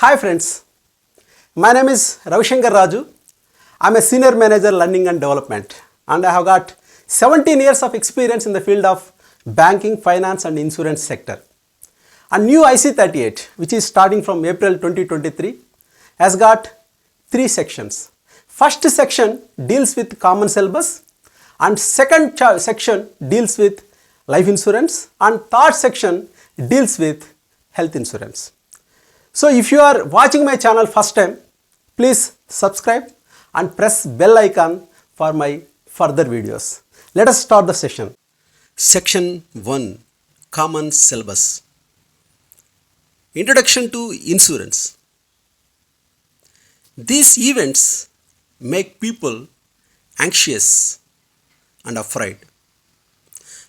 Hi friends, my name is Ravishankar Raju. I am a Senior Manager Learning and Development and I have got 17 years of experience in the field of banking, finance and insurance sector. A new IC38 which is starting from April 2023 has got 3 sections. First section deals with common syllabus and second section deals with life insurance and third section deals with health insurance. So if you are watching my channel first time, please subscribe and press bell icon for my further videos. Let us start the session. Section 1, Common Syllabus. Introduction to Insurance. These events make people anxious and afraid.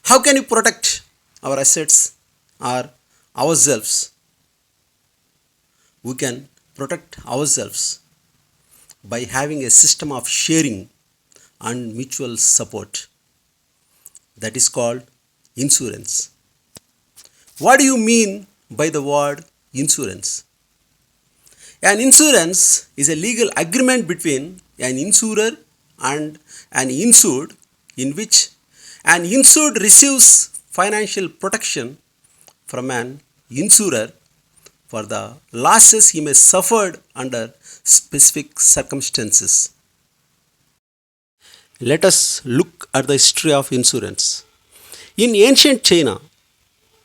How can you protect our assets or ourselves? We can protect ourselves by having a system of sharing and mutual support. That is called insurance. What do you mean by the word insurance? An insurance is a legal agreement between an insurer and an insured in which an insured receives financial protection from an insurer for the losses he may suffer under specific circumstances. Let us look at the history of insurance. In ancient China,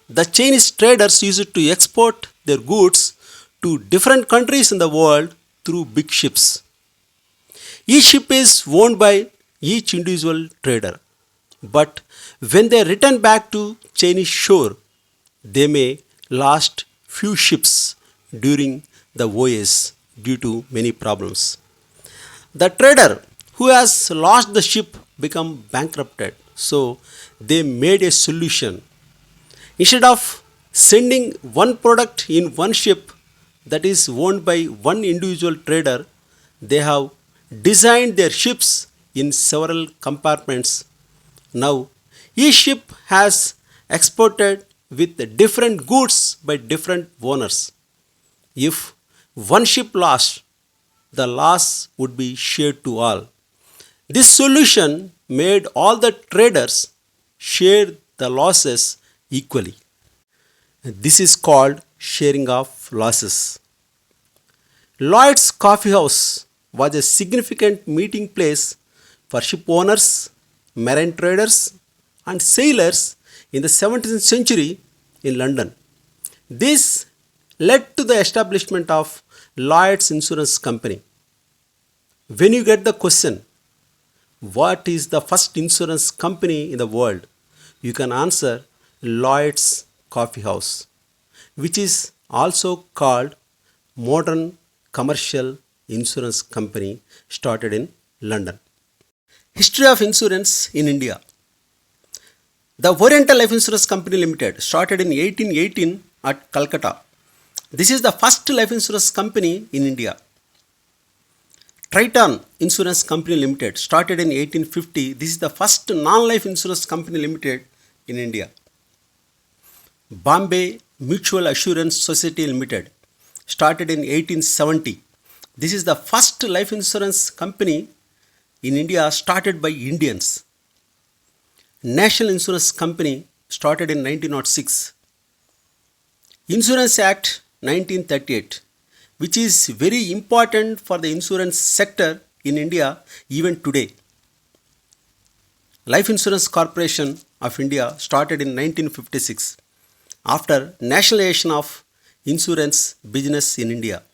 the Chinese traders used to export their goods to different countries in the world through big ships. Each ship is owned by each individual trader. But when they return back to Chinese shore, they may lose few ships during the voyage due to many problems. The trader who has lost the ship become bankrupted, so they made a solution. Instead of sending one product in one ship that is owned by one individual trader, they have designed their ships in several compartments. Now, each ship has exported with different goods by different owners. If one ship lost, the loss would be shared to all. This solution made all the traders share the losses equally. This is called sharing of losses. Lloyd's Coffee House was a significant meeting place for ship owners, marine traders, and sailors in the 17th century in London. This led to the establishment of Lloyd's Insurance Company. When you get the question, what is the first insurance company in the world? You can answer Lloyd's Coffee House, which is also called Modern Commercial Insurance Company, started in London. History of insurance in India. The Oriental Life Insurance Company Limited started in 1818 at Calcutta. This is the first life insurance company in India. Triton Insurance Company Limited started in 1850. This is the first non-life insurance company limited in India. Bombay Mutual Assurance Society Limited started in 1870. This is the first life insurance company in India started by Indians. National Insurance Company started in 1906. Insurance Act 1938, which is very important for the insurance sector in India even today. Life Insurance Corporation of India started in 1956 after nationalization of insurance business in India.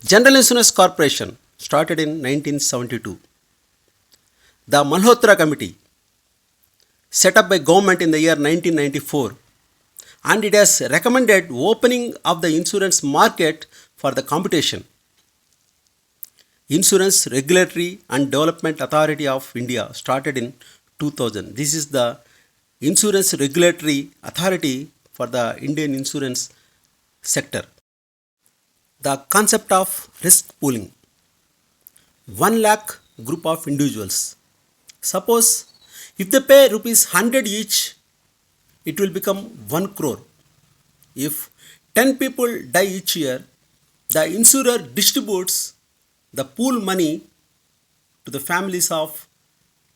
General Insurance Corporation started in 1972. The Malhotra Committee set up by government in the year 1994, and it has recommended opening of the insurance market for the competition. Insurance Regulatory and Development Authority of India started in 2000. This is the Insurance Regulatory Authority for the Indian insurance sector. The concept of risk pooling. 1 lakh group of individuals. Suppose if they pay rupees 100 each, it will become 1 crore. If 10 people die each year, the insurer distributes the pool money to the families of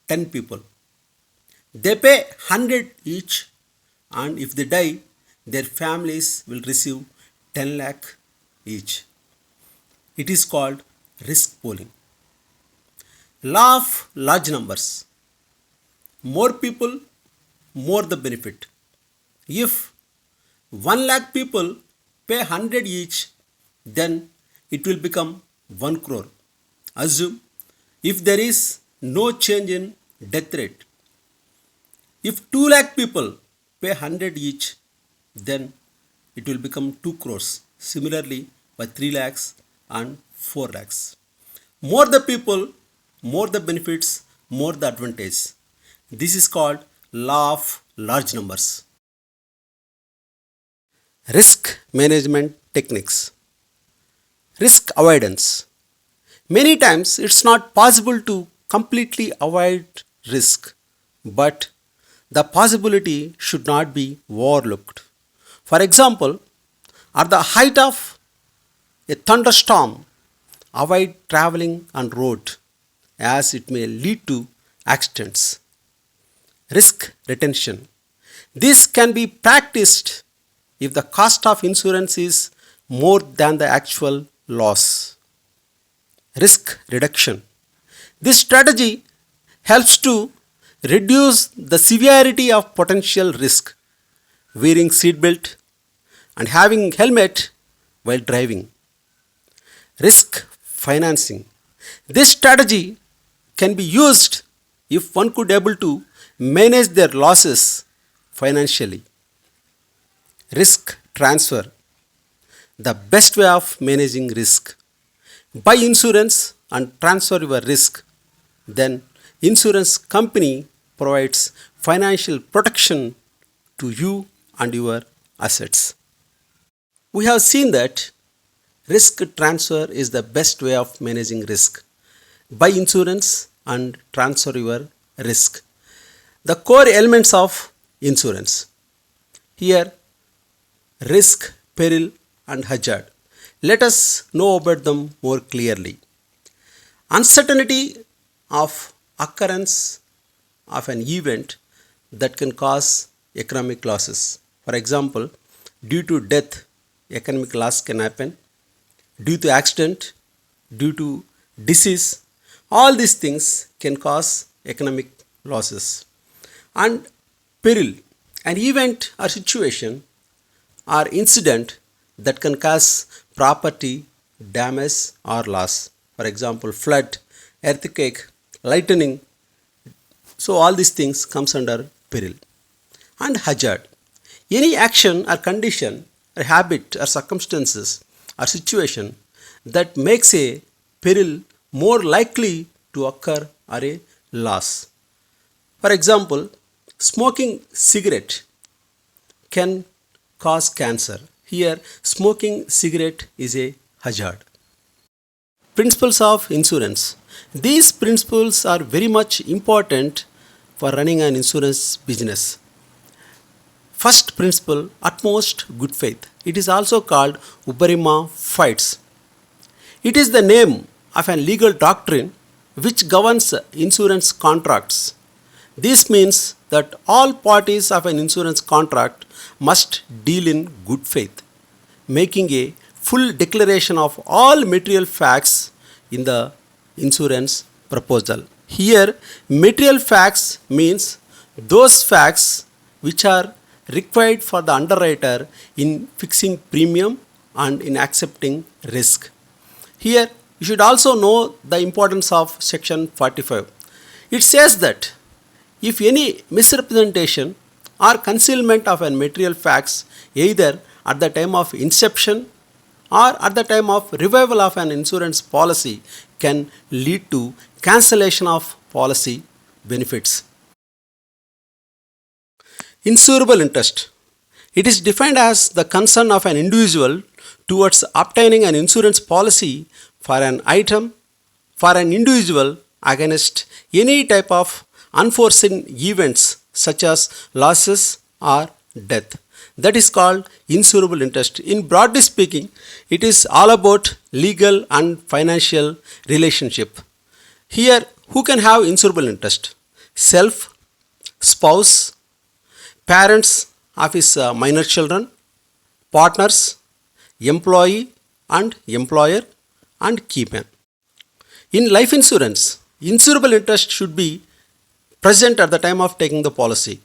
10 people. They pay 100 each, and if they die, their families will receive 10 lakh each. It is called risk pooling. Law of large numbers. More people, more the benefit. If 1 lakh people pay 100 each, then it will become 1 crore. Assume if there is no change in death rate. If 2 lakh people pay 100 each, then it will become 2 crores. Similarly, by 3 lakhs and 4 lakhs. More the people, more the benefits, more the advantage. This is called law of large numbers. Risk management techniques. Risk avoidance. Many times it's not possible to completely avoid risk, but the possibility should not be overlooked. For example, at the height of a thunderstorm, avoid traveling on road as it may lead to accidents. Risk retention. This can be practiced if the cost of insurance is more than the actual loss. Risk reduction. This strategy helps to reduce the severity of potential risk. Wearing seatbelt and having helmet while driving. Risk financing. This strategy can be used if one could able to manage their losses financially. Risk transfer. The best way of managing risk. Buy insurance and transfer your risk. Then insurance company provides financial protection to you and your assets. We have seen that risk transfer is the best way of managing risk. Buy insurance and transfer your risk. The core elements of insurance. Here, risk, peril, and hazard. Let us know about them more clearly. Uncertainty of occurrence of an event that can cause economic losses. For example, due to death, economic loss can happen. Due to accident, due to disease, all these things can cause economic losses. And peril, an event or situation or incident that can cause property damage or loss. For example, flood, earthquake, lightning. So all these things comes under peril. And hazard. Any action or condition or habit or circumstances or situation that makes a peril more likely to occur or a loss. For example, smoking cigarette can cause cancer. Here, smoking cigarette is a hazard. Principles of insurance. These principles are very much important for running an insurance business. First principle, utmost good faith. It is also called Uberima Fides. It is the name of a legal doctrine which governs insurance contracts. This means that all parties of an insurance contract must deal in good faith, making a full declaration of all material facts in the insurance proposal. Here, material facts means those facts which are required for the underwriter in fixing premium and in accepting risk. Here, you should also know the importance of section 45. It says that if any misrepresentation or concealment of a material facts either at the time of inception or at the time of revival of an insurance policy can lead to cancellation of policy benefits. Insurable interest. It is defined as the concern of an individual towards obtaining an insurance policy for an item for an individual against any type of unforeseen events such as losses or death. That is called insurable interest. In broadly speaking, it is all about legal and financial relationship. Here, who can have insurable interest? Self, spouse, parents of his minor children, partners, employee and employer, and keyman. In life insurance, insurable interest should be present at the time of taking the policy.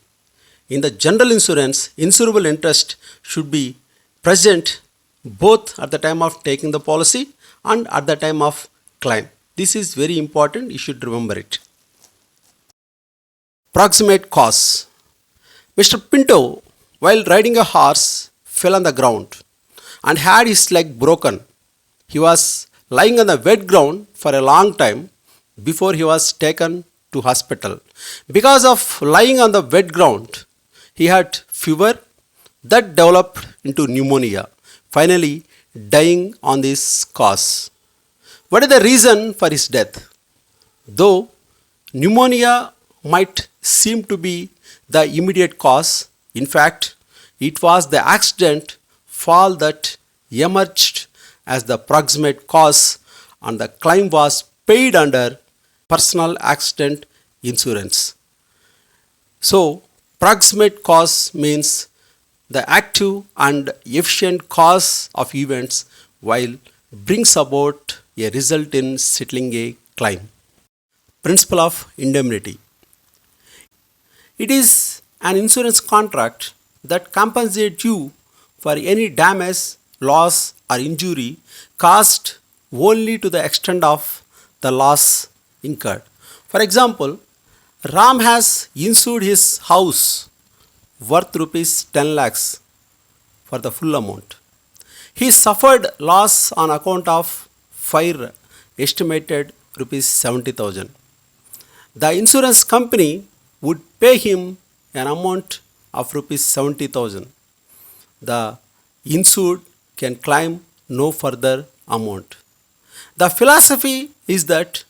In the general insurance, insurable interest should be present both at the time of taking the policy and at the time of claim. This is very important, you should remember it. Proximate cause. Mr. Pinto, while riding a horse, fell on the ground and had his leg broken. He was lying on the wet ground for a long time before he was taken to hospital. Because of lying on the wet ground, he had fever that developed into pneumonia, finally dying on this cause. What is the reason for his death? Though pneumonia might seem to be the immediate cause, in fact, it was the accident fall that emerged as the proximate cause, and the claim was paid under personal accident insurance. So, proximate cause means the active and efficient cause of events while brings about a result in settling a claim. Principle of indemnity. It is an insurance contract that compensates you for any damage, loss, or injury caused only to the extent of the loss incurred. For example, Ram has insured his house worth rupees 10 lakhs for the full amount. He suffered loss on account of fire estimated rupees 70,000. The insurance company would pay him an amount of rupees 70,000. The insured can claim no further amount. The philosophy is that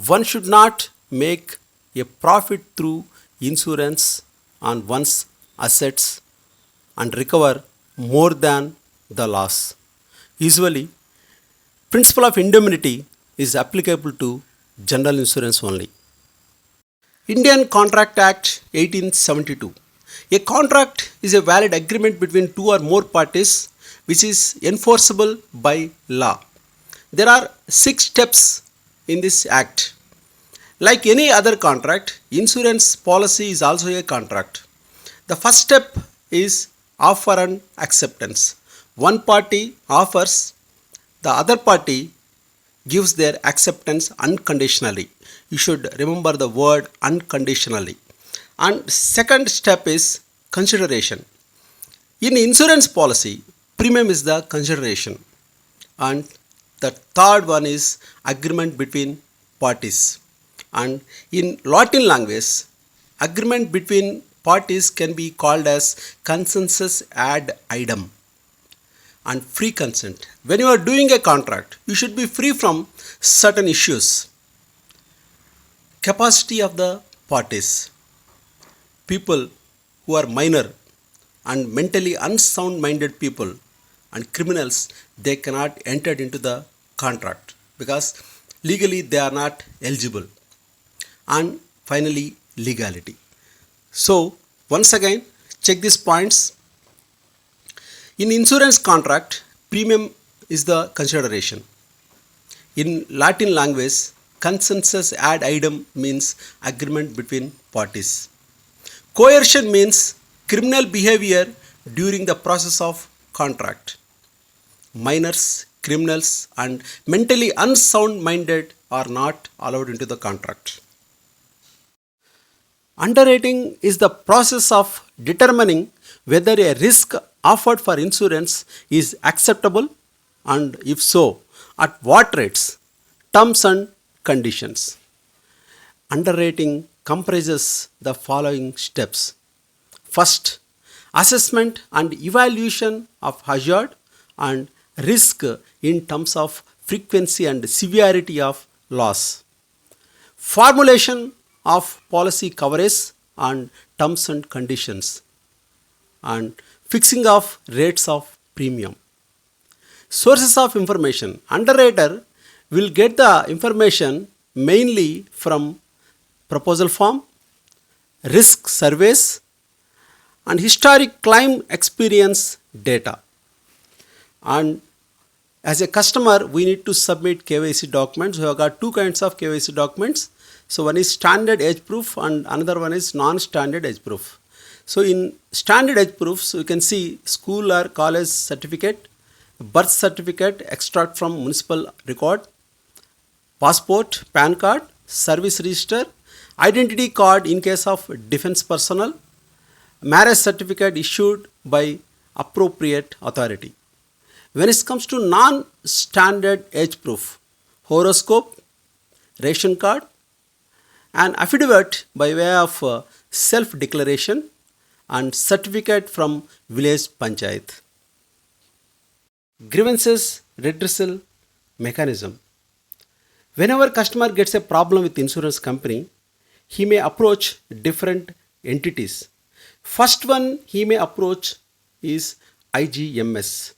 one should not make a profit through insurance on one's assets and recover more than the loss. Usually, principle of indemnity is applicable to general insurance only. Indian Contract Act 1872. A contract is a valid agreement between two or more parties which is enforceable by law. There are 6 steps in this act. Like any other contract, insurance policy is also a contract. The first step is offer and acceptance. One party offers, the other party gives their acceptance unconditionally. You should remember the word unconditionally. And second step is consideration. In insurance policy, premium is the consideration. And the third one is agreement between parties. And in Latin language, agreement between parties can be called as consensus ad idem and free consent. When you are doing a contract, you should be free from certain issues. Capacity of the parties. People who are minor and mentally unsound minded people and criminals, they cannot enter into the contract because legally they are not eligible. And finally, legality. So, once again, check these points. In insurance contract, premium is the consideration. In Latin language, consensus ad idem means agreement between parties. Coercion means criminal behavior during the process of contract. Minors, criminals, and mentally unsound minded are not allowed into the contract. Underwriting is the process of determining whether a risk offered for insurance is acceptable and if so, at what rates, terms and conditions. Underwriting comprises the following steps. First, assessment and evaluation of hazard and risk in terms of frequency and severity of loss. Formulation of policy coverage and terms and conditions. And fixing of rates of premium. Sources of information. Underwriter will get the information mainly from proposal form, risk surveys, and historic claim experience data. And as a customer, we need to submit KYC documents. We have got two kinds of KYC documents. So one is standard age proof and another one is non-standard age proof. So in standard age proofs, you can see school or college certificate, birth certificate, extract from municipal record, passport, PAN card, service register, identity card in case of defense personnel, marriage certificate issued by appropriate authority. When it comes to non-standard age proof, horoscope, ration card, and affidavit by way of self-declaration and certificate from village panchayat. Grievances redressal mechanism. Whenever customer gets a problem with insurance company, he may approach different entities. First one he may approach is IGMS.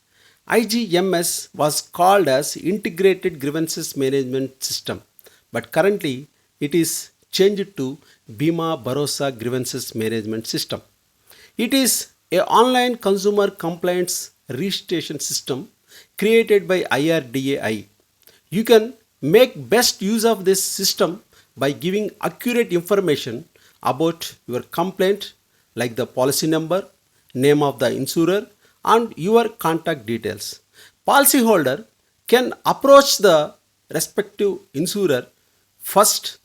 IGMS was called as Integrated Grievances Management System, but currently it is changed to Bima Bharosa Grievances Management System. It is an online consumer complaints registration system created by IRDAI. You can make best use of this system by giving accurate information about your complaint like the policy number, name of the insurer, and your contact details. Policyholder can approach the respective insurer first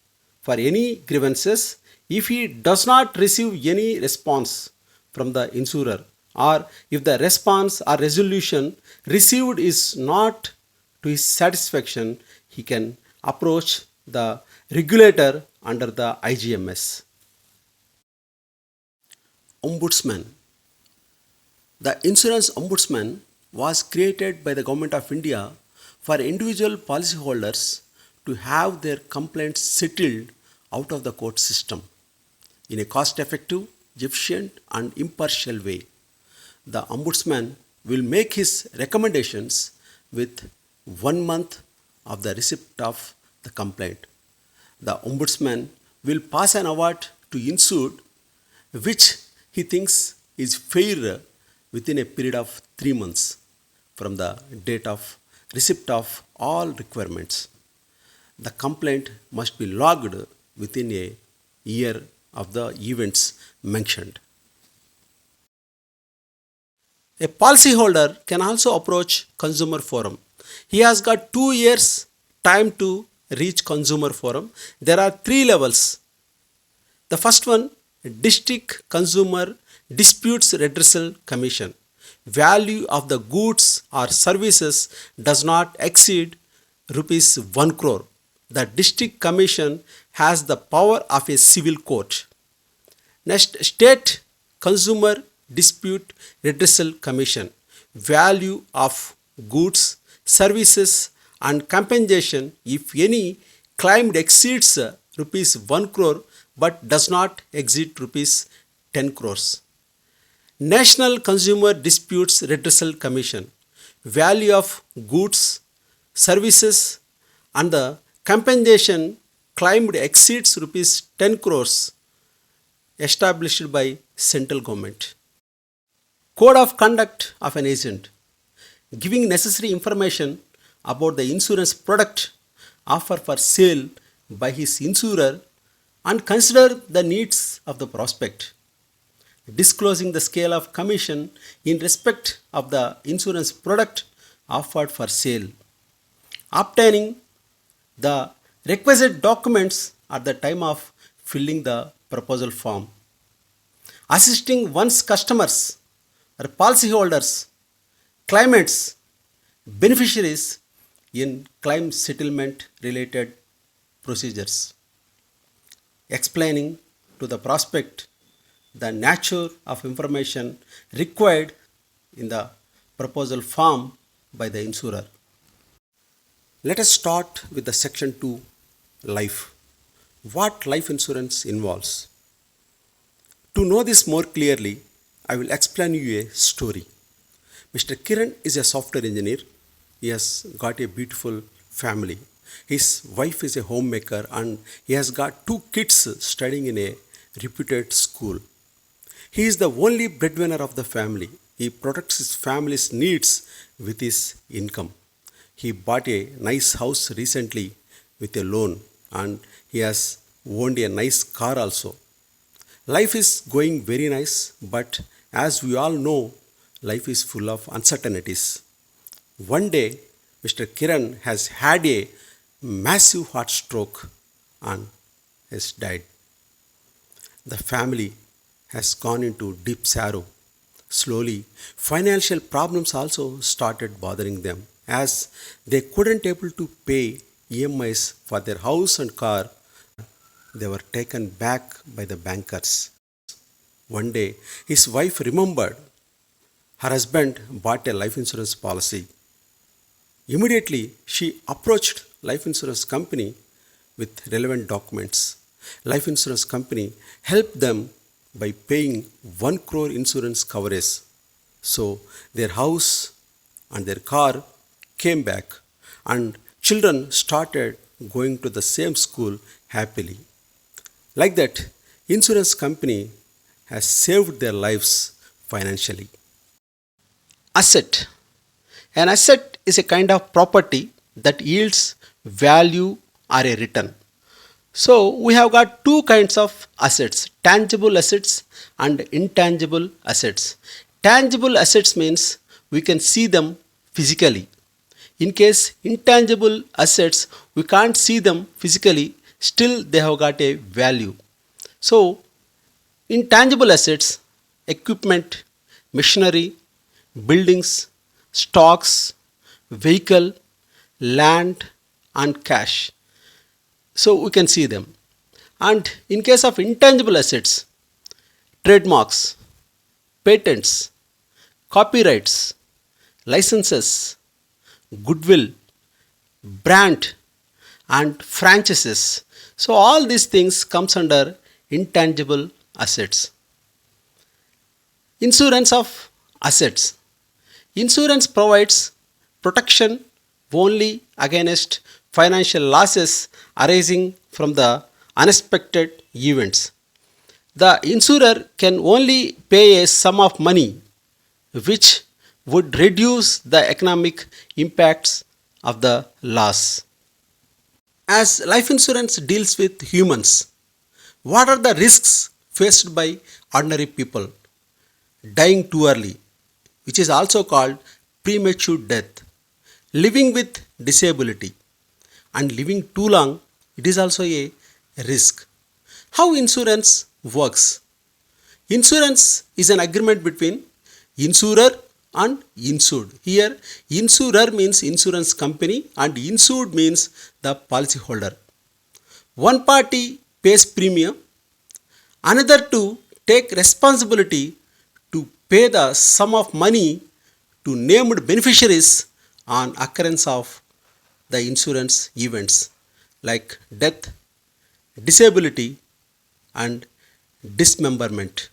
for any grievances. If he does not receive any response from the insurer, or if the response or resolution received is not to his satisfaction, he can approach the regulator under the IGMS. Ombudsman. The Insurance Ombudsman was created by the Government of India for individual policyholders to have their complaints settled out of the court system in a cost-effective, efficient and impartial way. The Ombudsman will make his recommendations with 1 month of the receipt of the complaint. The Ombudsman will pass an award to insured which he thinks is fair within a period of 3 months from the date of receipt of all requirements. The complaint must be logged within a year of the events mentioned. A policyholder can also approach Consumer Forum. He has got 2 years time to reach Consumer Forum. There are 3 levels. The first one, District Consumer Disputes Redressal Commission. Value of the goods or services does not exceed rupees 1 crore. The District Commission has the power of a civil court. Next, State Consumer Dispute Redressal Commission. Value of goods, services and compensation, if any, claimed exceeds rupees 1 crore but does not exceed rupees 10 crores. National Consumer Disputes Redressal Commission. Value of goods, services and the compensation claimed exceeds rupees 10 crores, established by central government. Code of conduct of an agent. Giving necessary information about the insurance product offered for sale by his insurer and consider the needs of the prospect. Disclosing the scale of commission in respect of the insurance product offered for sale. Obtaining the requisite documents at the time of filling the proposal form. Assisting one's customers or policyholders, claimants, beneficiaries in claim settlement related procedures. Explaining to the prospect the nature of information required in the proposal form by the insurer. Let us start with the section 2, life. What life insurance involves. To know this more clearly, I will explain you a story. Mr. Kiran is a software engineer. He has got a beautiful family. His wife is a homemaker and he has got two kids studying in a reputed school. He is the only breadwinner of the family. He protects his family's needs with his income. He bought a nice house recently with a loan and he has owned a nice car also. Life is going very nice, but as we all know, life is full of uncertainties. One day, Mr. Kiran has had a massive heart stroke and has died. The family has gone into deep sorrow. Slowly, financial problems also started bothering them as they couldn't able to pay EMIs for their house and car. They were taken back by the bankers. One day, his wife remembered her husband bought a life insurance policy. Immediately, she approached life insurance company with relevant documents. Life insurance company helped them by paying 1 crore insurance coverage. So their house and their car came back and children started going to the same school happily. Like that, insurance company has saved their lives financially. Asset. An asset is a kind of property that yields value or a return. So we have got two kinds of assets, tangible assets and intangible assets. Tangible assets means we can see them physically. In case intangible assets, we can't see them physically, still they have got a value. So intangible assets, equipment, machinery, buildings, stocks, vehicle, land and cash. So we can see them. And in case of intangible assets, trademarks, patents, copyrights, licenses, goodwill, brand and franchises. So all these things comes under intangible assets. Insurance of assets. Insurance provides protection only against financial losses arising from the unexpected events. The insurer can only pay a sum of money which would reduce the economic impacts of the loss. As life insurance deals with humans, what are the risks faced by ordinary people? Dying too early, which is also called premature death, living with disability, and living too long, it is also a risk. How insurance works? Insurance is an agreement between insurer and insured. Here, insurer means insurance company and insured means the policyholder. One party pays premium, another to take responsibility to pay the sum of money to named beneficiaries on occurrence of the insurance events like death, disability and dismemberment.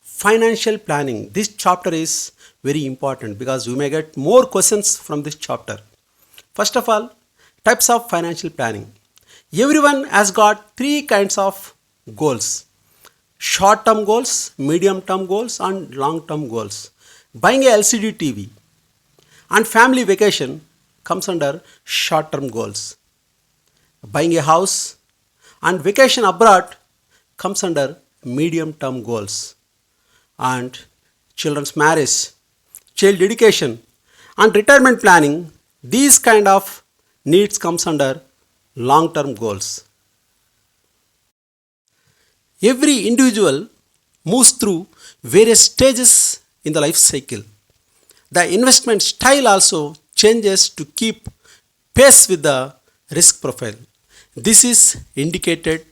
Financial planning. This chapter is very important because we may get more questions from this chapter. First of all, types of financial planning. Everyone has got three kinds of goals: short term goals, medium term goals and long term goals. Buying a LCD TV and family vacation comes under short term goals. Buying a house and vacation abroad comes under medium term goals. And children's marriage, child education and retirement planning, these kind of needs comes under long term goals. Every individual moves through various stages in the life cycle. The investment style also changes to keep pace with the risk profile. This is indicated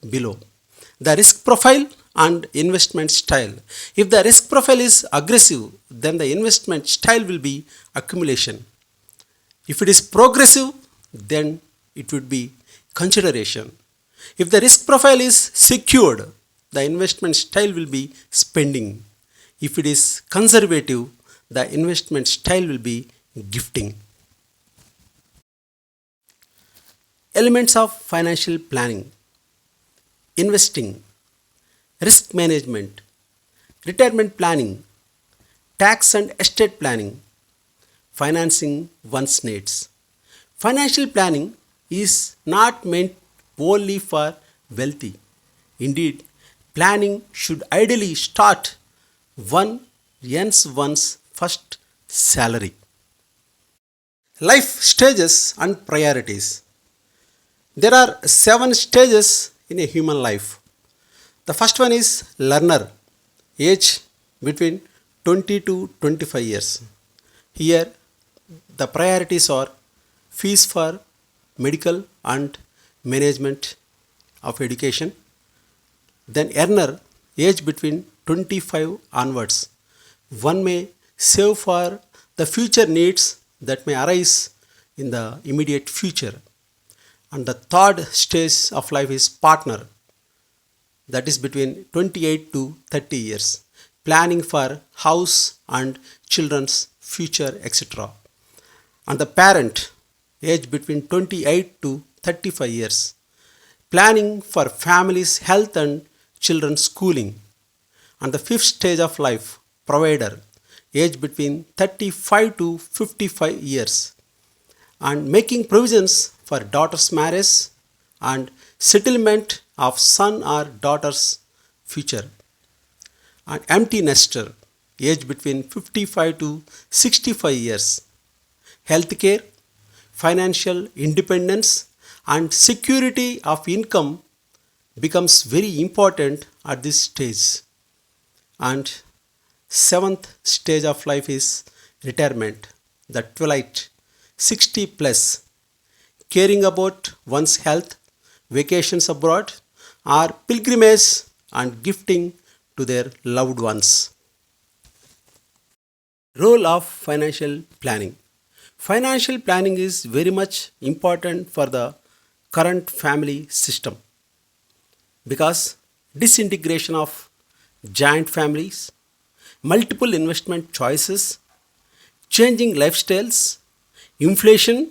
below. The risk profile and investment style. If the risk profile is aggressive, then the investment style will be accumulation. If it is progressive, then it would be consideration. If the risk profile is secured, the investment style will be spending. If it is conservative, the investment style will be gifting. Elements of financial planning: investing, risk management, retirement planning, tax and estate planning, financing one's needs. Financial planning is not meant only for wealthy. Indeed, planning should ideally start one earns one's first salary. Life stages and priorities. There are 7 stages in a human life. The first one is learner, age between 20 to 25 years. Here, the priorities are fees for medical and management of education. Then earner, age between 25 onwards. One may save for the future needs that may arise in the immediate future. And the third stage of life is partner, that is between 28 to 30 years, planning for house and children's future, etc. And the parent, age between 28 to 35 years, planning for family's health and children's schooling. And the fifth stage of life, provider, age between 35 to 55 years, and making provisions for daughter's marriage and settlement of son or daughter's future. An empty nester, age between 55 to 65 years, healthcare, financial independence and security of income becomes very important at this stage. And seventh stage of life is retirement, the twilight, 60 plus, caring about one's health, vacations abroad, or pilgrimage and gifting to their loved ones. Role of financial planning. Financial planning is very much important for the current family system because disintegration of giant families, multiple investment choices, changing lifestyles, inflation,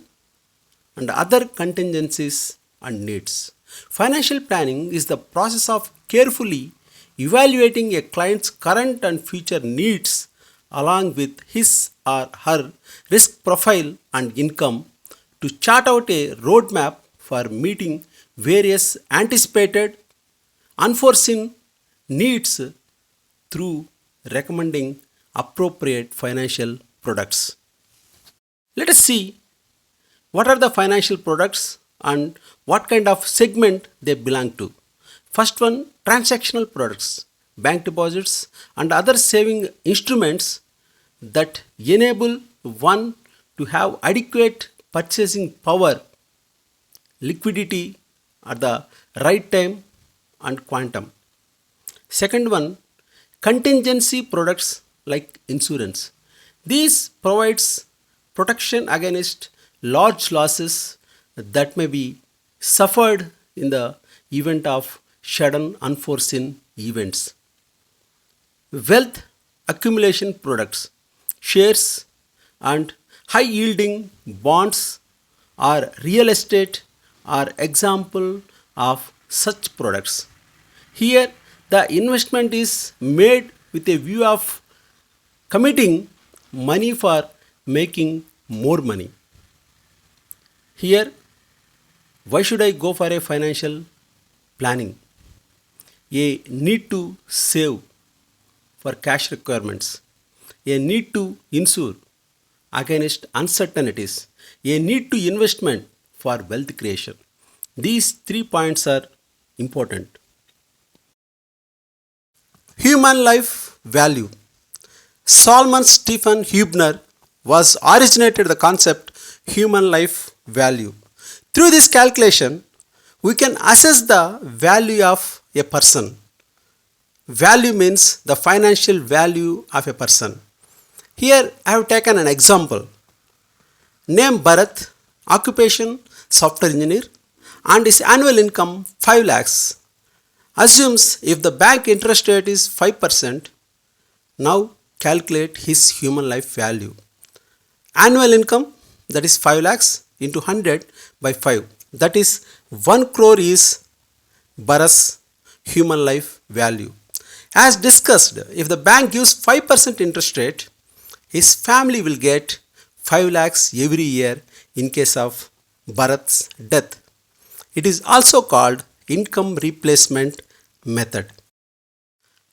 and other contingencies and needs. Financial planning is the process of carefully evaluating a client's current and future needs along with his or her risk profile and income to chart out a roadmap for meeting various anticipated, unforeseen needs through recommending appropriate financial products. Let us see what are the financial products and what kind of segment they belong to. First one, transactional products, bank deposits and other saving instruments that enable one to have adequate purchasing power, liquidity at the right time and quantum. Second one, contingency products like insurance. These provides protection against large losses that may be suffered in the event of sudden unforeseen events. Wealth accumulation products, shares and high yielding bonds or real estate are example of such products. Here the investment is made with a view of committing money for making more money. Here, why should I go for a financial planning? A need to save for cash requirements, a need to insure against uncertainties, a need to investment for wealth creation. These 3 points are important. Human life value. Solomon Stephen Hubner was originated the concept human life value. Through this calculation, we can assess the value of a person. Value means the financial value of a person. Here I have taken an example. Name Bharat, occupation software engineer, and his annual income 5 lakhs. Assumes if the bank interest rate is 5%, Now calculate his human life value. Annual income, that is 5 lakhs into 100 by 5, that is 1 crore is Bharat's human life value. As discussed, if the bank gives 5% interest rate, his family will get 5 lakhs every year in case of Bharat's death. It is also called income replacement method.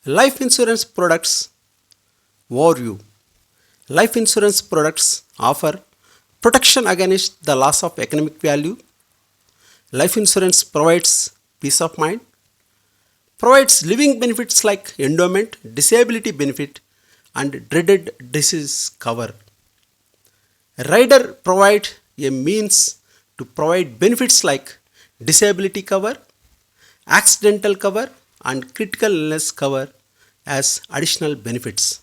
Life insurance products overview. Life insurance products offer protection against the loss of economic value. Life insurance provides peace of mind, provides living benefits like endowment, disability benefit, and dreaded disease cover. Rider provide a means to provide benefits like disability cover, accidental cover, and critical illness cover as additional benefits.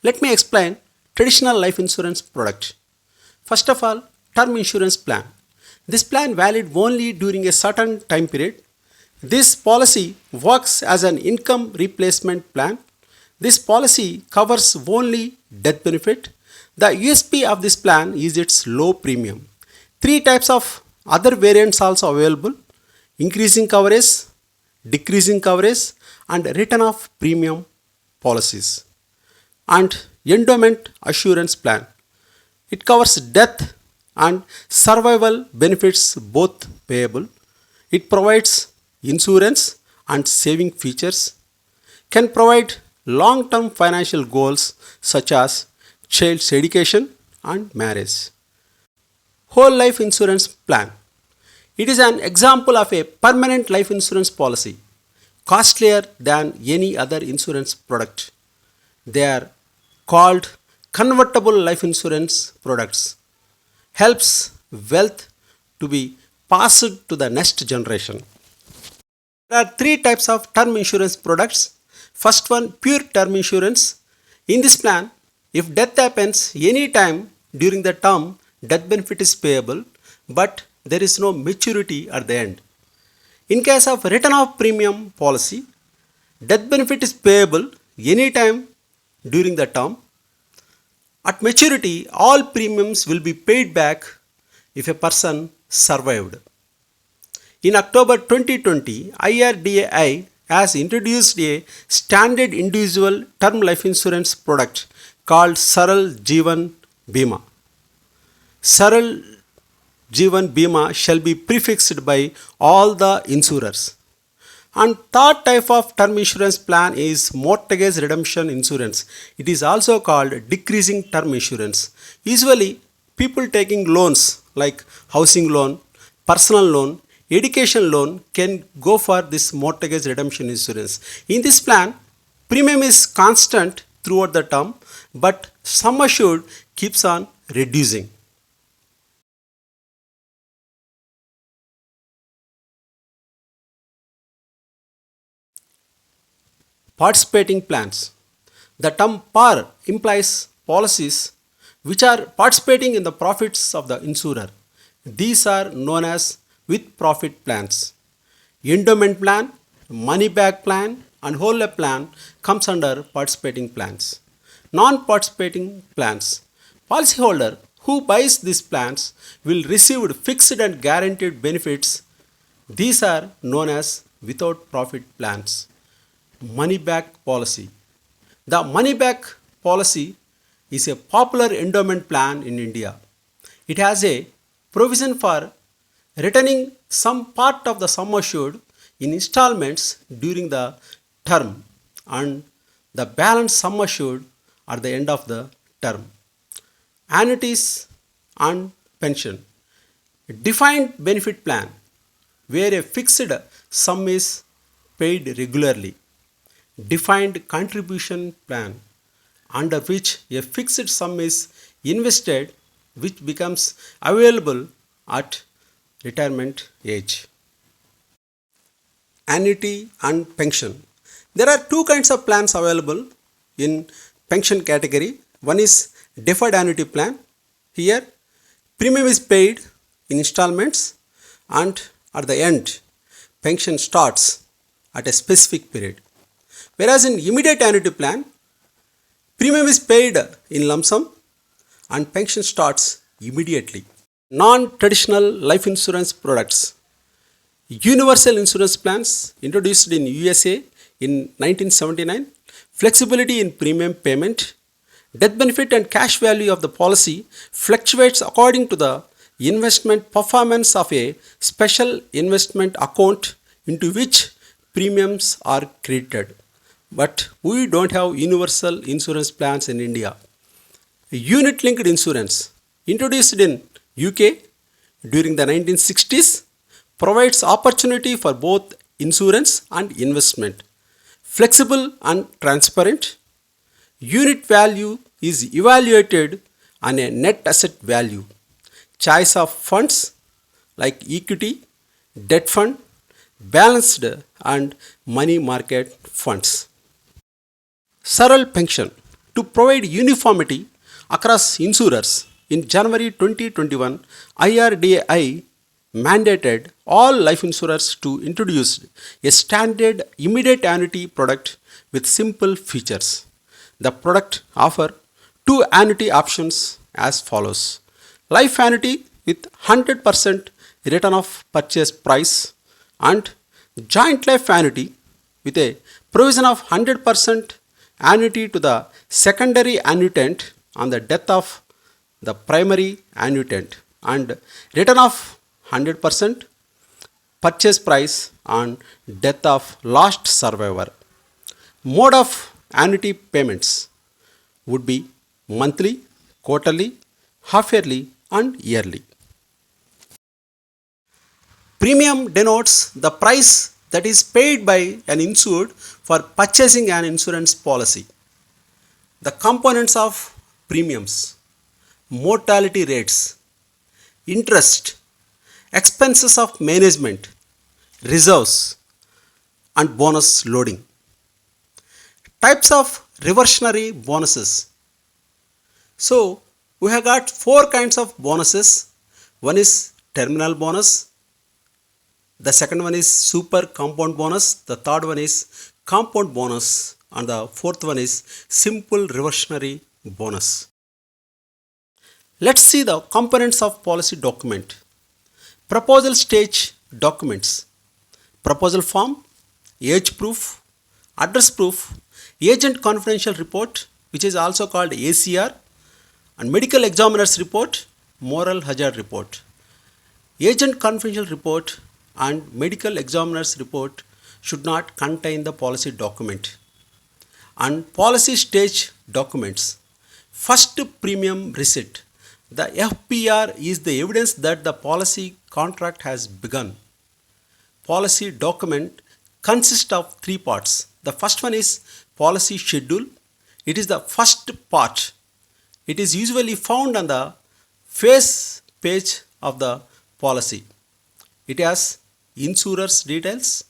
Let me explain traditional life insurance product. First of all, term insurance plan. This plan valid only during a certain time period. This policy works as an income replacement plan. This policy covers only death benefit. The USP of this plan is its low premium. Three types of other variants also available: increasing coverage, decreasing coverage, and return of premium policies. And endowment assurance plan. It covers death and survival benefits both payable. It provides insurance and saving features, can provide long-term financial goals such as child's education and marriage. Whole life insurance plan. It is an example of a permanent life insurance policy, costlier than any other insurance product. They are called convertible life insurance products. Helps wealth to be passed to the next generation. There are three types of term insurance products. First one, pure term insurance. In this plan, if death happens any time during the term, death benefit is payable, but there is no maturity at the end. In case of return of premium policy, death benefit is payable any time during the term. At maturity, all premiums will be paid back if a person survived. In October 2020, IRDAI has introduced a standard individual term life insurance product called Saral Jeevan Bima. Saral Jeevan Bima shall be prefixed by all the insurers. And third type of term insurance plan is mortgage redemption insurance. It is also called decreasing term insurance. Usually, people taking loans like housing loan, personal loan, education loan can go for this mortgage redemption insurance. In this plan, premium is constant throughout the term, but sum assured keeps on reducing. Participating plans. The term par implies policies which are participating in the profits of the insurer. These are known as with profit plans. Endowment plan, money back plan, and whole life plan comes under participating plans. Non-participating plans. Policyholder who buys these plans will receive fixed and guaranteed benefits. These are known as without profit plans. Money back policy. The money back policy is a popular endowment plan in India. It has a provision for returning some part of the sum assured in installments during the term and the balance sum assured at the end of the term. Annuities and pension. Defined benefit plan where a fixed sum is paid regularly. Defined contribution plan under which a fixed sum is invested which becomes available at retirement age. Annuity and pension. There are two kinds of plans available in pension category. One is deferred annuity plan. Here premium is paid in installments and at the end pension starts at a specific period. Whereas in immediate annuity plan, premium is paid in lump sum and pension starts immediately. Non-traditional life insurance products. Universal insurance plans introduced in USA in 1979, flexibility in premium payment, death benefit and cash value of the policy fluctuates according to the investment performance of a special investment account into which premiums are credited. But we don't have universal insurance plans in India. Unit linked insurance introduced in UK during the 1960s provides opportunity for both insurance and investment. Flexible and transparent, unit value is evaluated on a net asset value. Choice of funds like equity, debt fund, balanced and money market funds. Saral Pension to provide uniformity across insurers. In January 2021, IRDAI mandated all life insurers to introduce a standard immediate annuity product with simple features. The product offers two annuity options as follows. Life annuity with 100% return of purchase price and joint life annuity with a provision of 100% annuity to the secondary annuitant on the death of the primary annuitant and return of 100% purchase price on death of last survivor. Mode of annuity payments would be monthly, quarterly, half yearly and yearly. Premium denotes the price that is paid by an insured for purchasing an insurance policy. The components of premiums: mortality rates, interest, expenses of management, reserves, and bonus loading. Types of reversionary bonuses. So, we have got four kinds of bonuses. One is terminal bonus, the second one is super compound bonus, the third one is compound bonus, and the fourth one is simple reversionary bonus. Let's see the components of policy document. Proposal stage documents: proposal form, age proof, address proof, agent confidential report, which is also called ACR, and medical examiner's report, moral hazard report. Agent confidential report and medical examiner's report should not contain the policy document. And policy stage documents. First, premium receipt. The FPR is the evidence that the policy contract has begun. Policy document consists of three parts. The first one is policy schedule. It is the first part. It is usually found on the face page of the policy. It has insurer's details,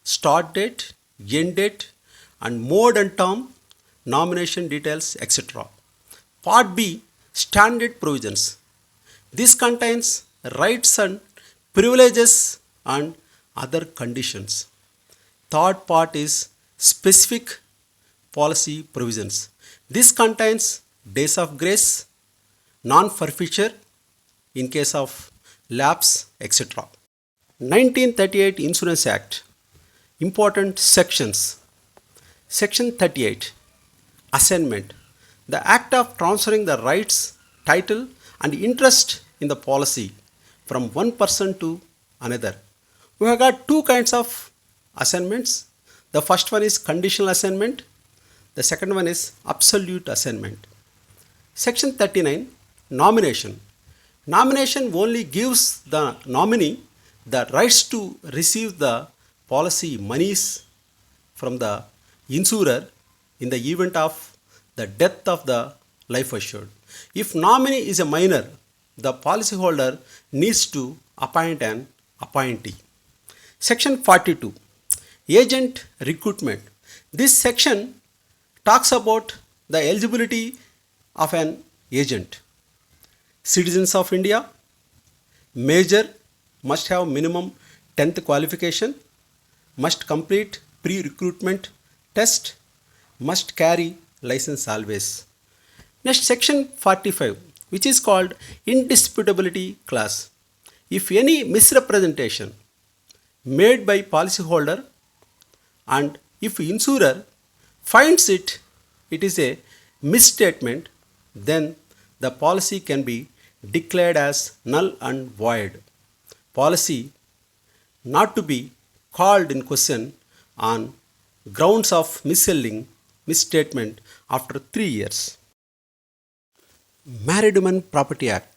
start date, end date, and mode and term, nomination details, etc. Part B, standard provisions. This contains rights and privileges and other conditions. Third part is specific policy provisions. This contains days of grace, non-forfeiture in case of lapse, etc. 1938 Insurance Act. Important sections. Section 38, Assignment. The act of transferring the rights, title and interest in the policy from one person to another. We have got two kinds of assignments. The first one is conditional assignment. The second one is absolute assignment. Section 39, Nomination. Nomination only gives the nominee the rights to receive the policy monies from the insurer in the event of the death of the life assured. If nominee is a minor, the policyholder needs to appoint an appointee. Section 42, Agent Recruitment. This section talks about the eligibility of an agent. Citizens of India, major, must have minimum 10th qualification, must complete pre-recruitment Test must carry license always. Next, section 45, which is called indisputability clause. If any misrepresentation made by policyholder and if insurer finds it is a misstatement, then the policy can be declared as null and void. Policy not to be called in question on grounds of misstatement after 3 years. Married Women Property Act.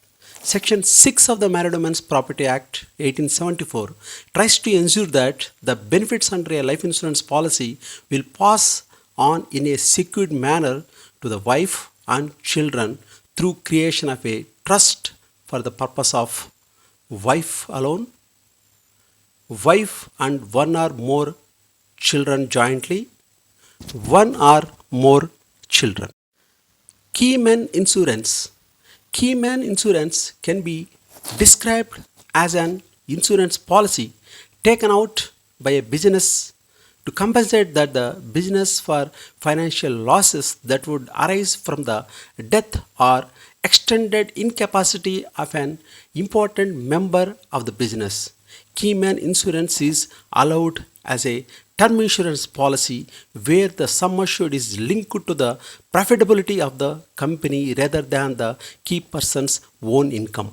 Section 6 of the Married Women's Property Act 1874 tries to ensure that the benefits under a life insurance policy will pass on in a secured manner to the wife and children through creation of a trust for the purpose of wife alone, wife and one or more children jointly, one or more children. Key man insurance. Key man insurance can be described as an insurance policy taken out by a business to compensate that the business for financial losses that would arise from the death or extended incapacity of an important member of the business. Key man insurance is allowed as a term insurance policy where the sum assured is linked to the profitability of the company rather than the key person's own income.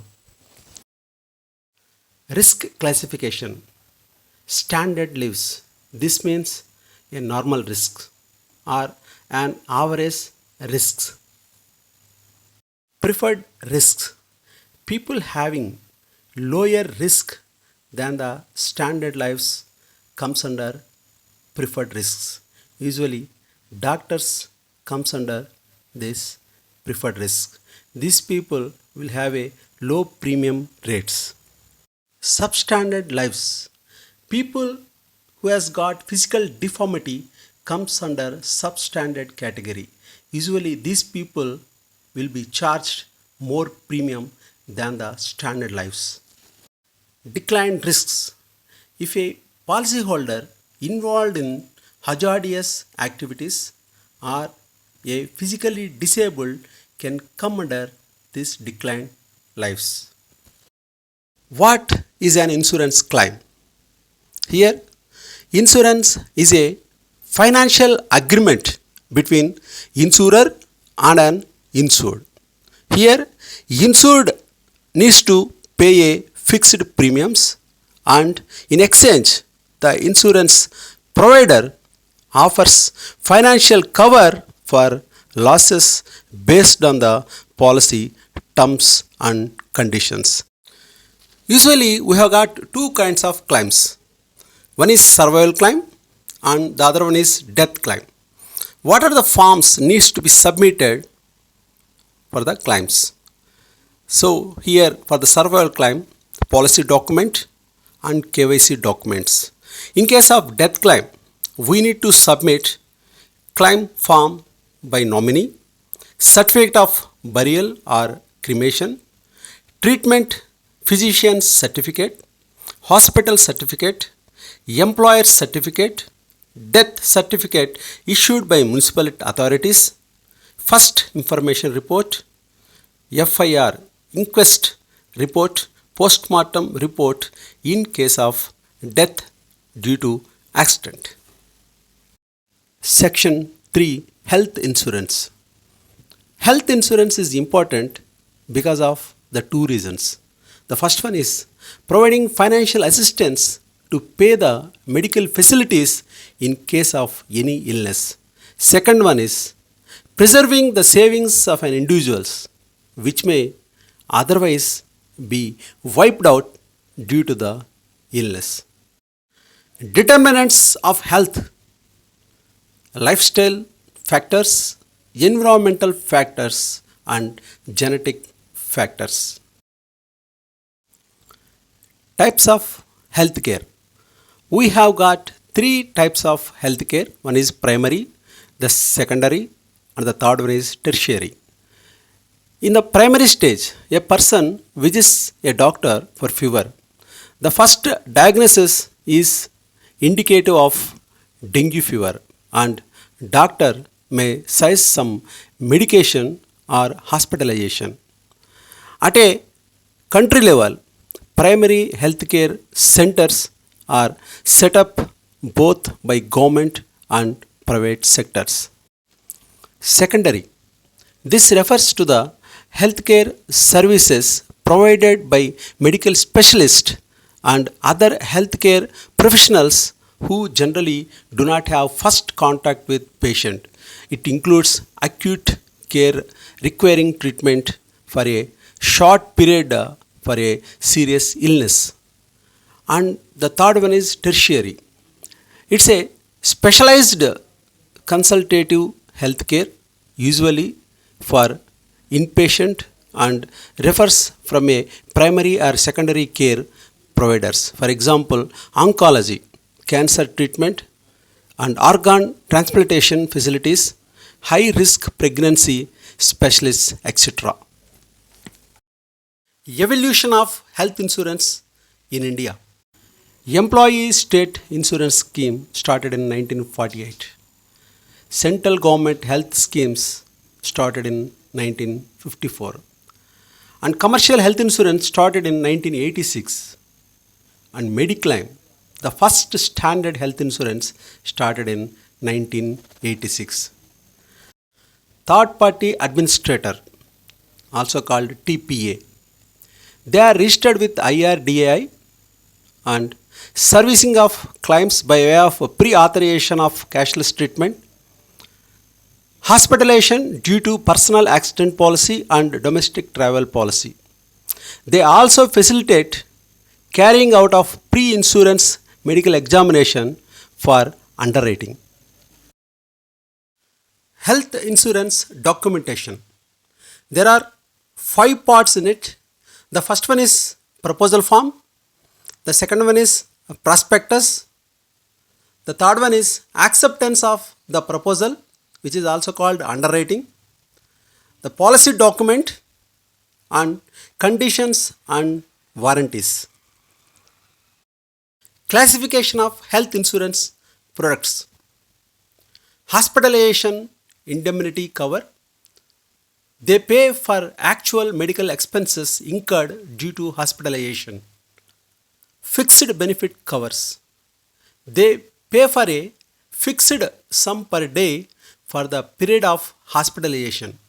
Risk classification. Standard lives. This means a normal risk or an average risk. Preferred risks. People having lower risk than the standard lives comes under preferred risks. Usually doctors comes under this preferred risk. These people will have a low premium rates. Substandard lives. People who has got physical deformity comes under substandard category. Usually these people will be charged more premium than the standard lives. Declined risks. If a policyholder involved in hazardous activities or a physically disabled can come under this declined lives. What is an insurance claim? Here, insurance is a financial agreement between insurer and an insured. Here, insured needs to pay a fixed premiums and in exchange the insurance provider offers financial cover for losses based on the policy terms and conditions. Usually we have got two kinds of claims. One is survival claim and the other one is death claim. What are the forms needs to be submitted for the claims? So here for the survival claim, policy document and KYC documents. In case of death claim, we need to submit claim form by nominee, certificate of burial or cremation, treatment physician's certificate, hospital certificate, employer certificate, death certificate issued by municipal authorities, first information report, FIR, inquest report, postmortem report in case of death due to accident. Section 3, Health Insurance. Health insurance is important because of the two reasons. The first one is providing financial assistance to pay the medical facilities in case of any illness. Second one is preserving the savings of an individuals which may otherwise be wiped out due to the illness. Determinants of health: lifestyle factors, environmental factors and genetic factors. Types of healthcare. We have got three types of healthcare. One is primary, the secondary and the third one is tertiary. In the primary stage, a person visits a doctor for fever. The first diagnosis is indicative of dengue fever and doctor may size some medication or hospitalization. At a country level, primary healthcare centers are set up both by government and private sectors. Secondary. This refers to the healthcare services provided by medical specialists and other healthcare professionals who generally do not have first contact with patient. It includes acute care requiring treatment for a short period for a serious illness. And the third one is tertiary. It's a specialized consultative healthcare, usually for inpatient, and refers from a primary or secondary care providers. For example, oncology, cancer treatment, and organ transplantation facilities, high risk pregnancy specialists, etc. Evolution of health insurance in India. Employee State Insurance Scheme started in 1948. Central government health schemes started in 1954. And commercial health insurance started in 1986. And Mediclaim, the first standard health insurance, started in 1986. Third party administrator, also called TPA. They are registered with IRDAI and servicing of claims by way of pre-authorization of cashless treatment, hospitalization due to personal accident policy and domestic travel policy. They also facilitate carrying out of pre-insurance medical examination for underwriting. Health insurance documentation. There are 5 parts in it. The first one is proposal form. The second one is prospectus. The third one is acceptance of the proposal, which is also called underwriting. The policy document and conditions and warranties. Classification of health insurance products. Hospitalization indemnity cover. They pay for actual medical expenses incurred due to hospitalization. Fixed benefit covers. They pay for a fixed sum per day for the period of hospitalization.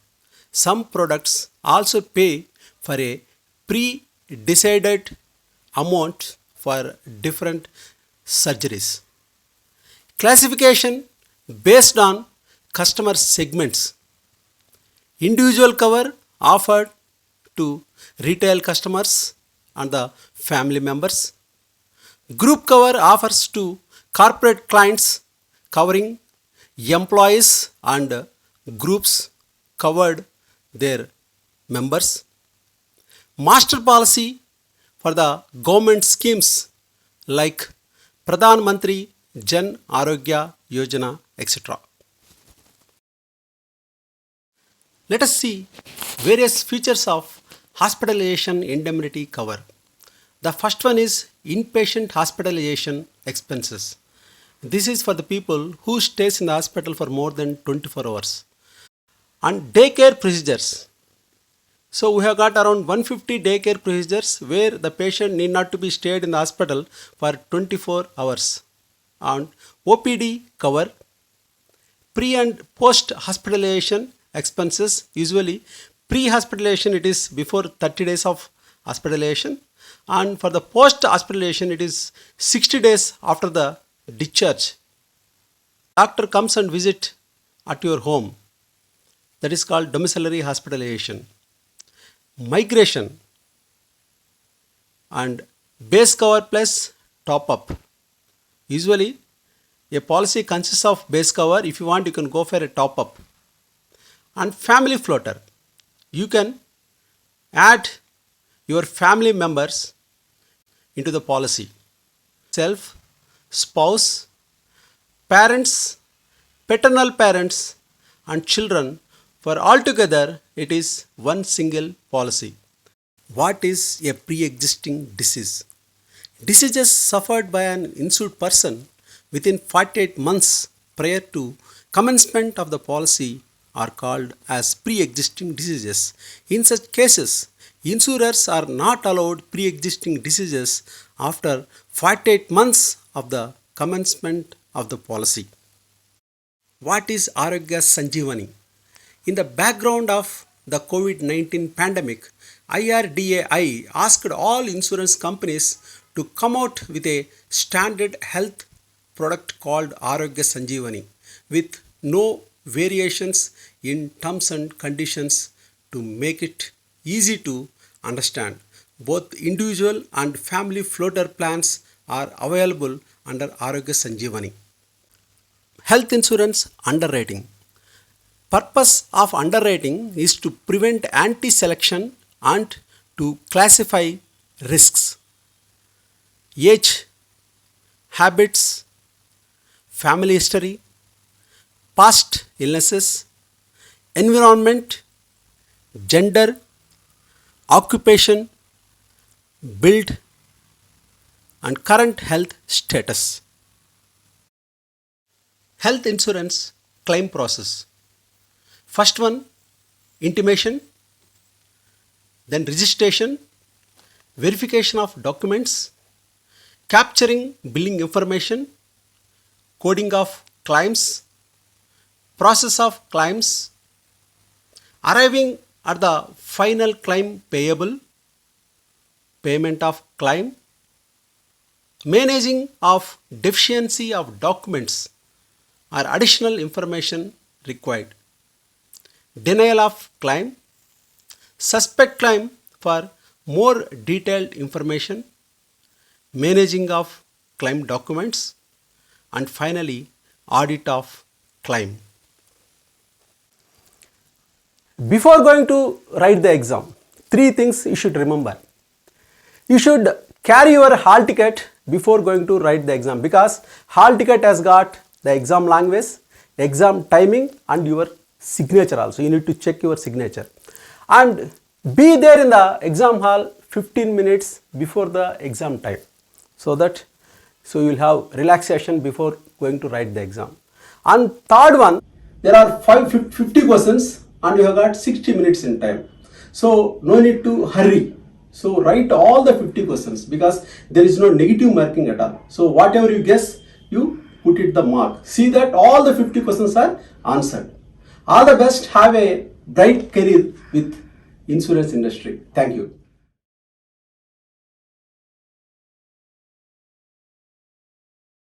Some products also pay for a pre-decided amount for different surgeries. Classification based on customer segments. Individual cover offered to retail customers and the family members. Group cover offers to corporate clients, covering employees and groups covered their members. Master policy for the government schemes like Pradhan Mantri Jan Arogya Yojana, etc. Let us see various features of hospitalization indemnity cover. The first one is inpatient hospitalization expenses. This is for the people who stays in the hospital for more than 24 hours. And daycare procedures. So we have got around 150 daycare procedures where the patient need not to be stayed in the hospital for 24 hours. And OPD cover. Pre and post hospitalization expenses. Usually pre-hospitalization it is before 30 days of hospitalization, and for the post-hospitalization it is 60 days after the discharge. Doctor comes and visit at your home. That is called domiciliary hospitalization. Migration and base cover plus top up. Usually a policy consists of base cover. If you want, you can go for a top up. And family floater. You can add your family members into the policy. Self, spouse, parents, paternal parents and children, for altogether it is one single policy. What is a pre-existing disease? Diseases suffered by an insured person within 48 months prior to commencement of the policy are called as pre-existing diseases. In such cases, insurers are not allowed pre-existing diseases after 48 months of the commencement of the policy. What is Arogya Sanjeevani? In the background of the COVID-19 pandemic, IRDAI asked all insurance companies to come out with a standard health product called Arogya Sanjeevani with no variations in terms and conditions to make it easy to understand. Both individual and family floater plans are available under Arogya Sanjeevani. Health insurance underwriting. Purpose of underwriting is to prevent anti-selection and to classify risks. Age, habits, family history, past illnesses, environment, gender, occupation, build, and current health status. Health insurance claim process. First one, intimation, then registration, verification of documents, capturing billing information, coding of claims, process of claims, arriving at the final claim payable, payment of claim, managing of deficiency of documents or additional information required, denial of claim, suspect claim for more detailed information, managing of claim documents, and finally audit of claim. Before going to write the exam, 3 things you should remember. You should carry your hall ticket before going to write the exam, because hall ticket has got the exam language, exam timing, and your signature also. You need to check your signature. And be there in the exam hall 15 minutes before the exam time, so you will have relaxation before going to write the exam. And third one, there are 50 questions and you have got 60 minutes in time. So no need to hurry. So write all the 50 questions because there is no negative marking at all. So whatever you guess, you put it the mark. See that all the 50 questions are answered. All the best. Have a bright career with insurance industry. Thank you.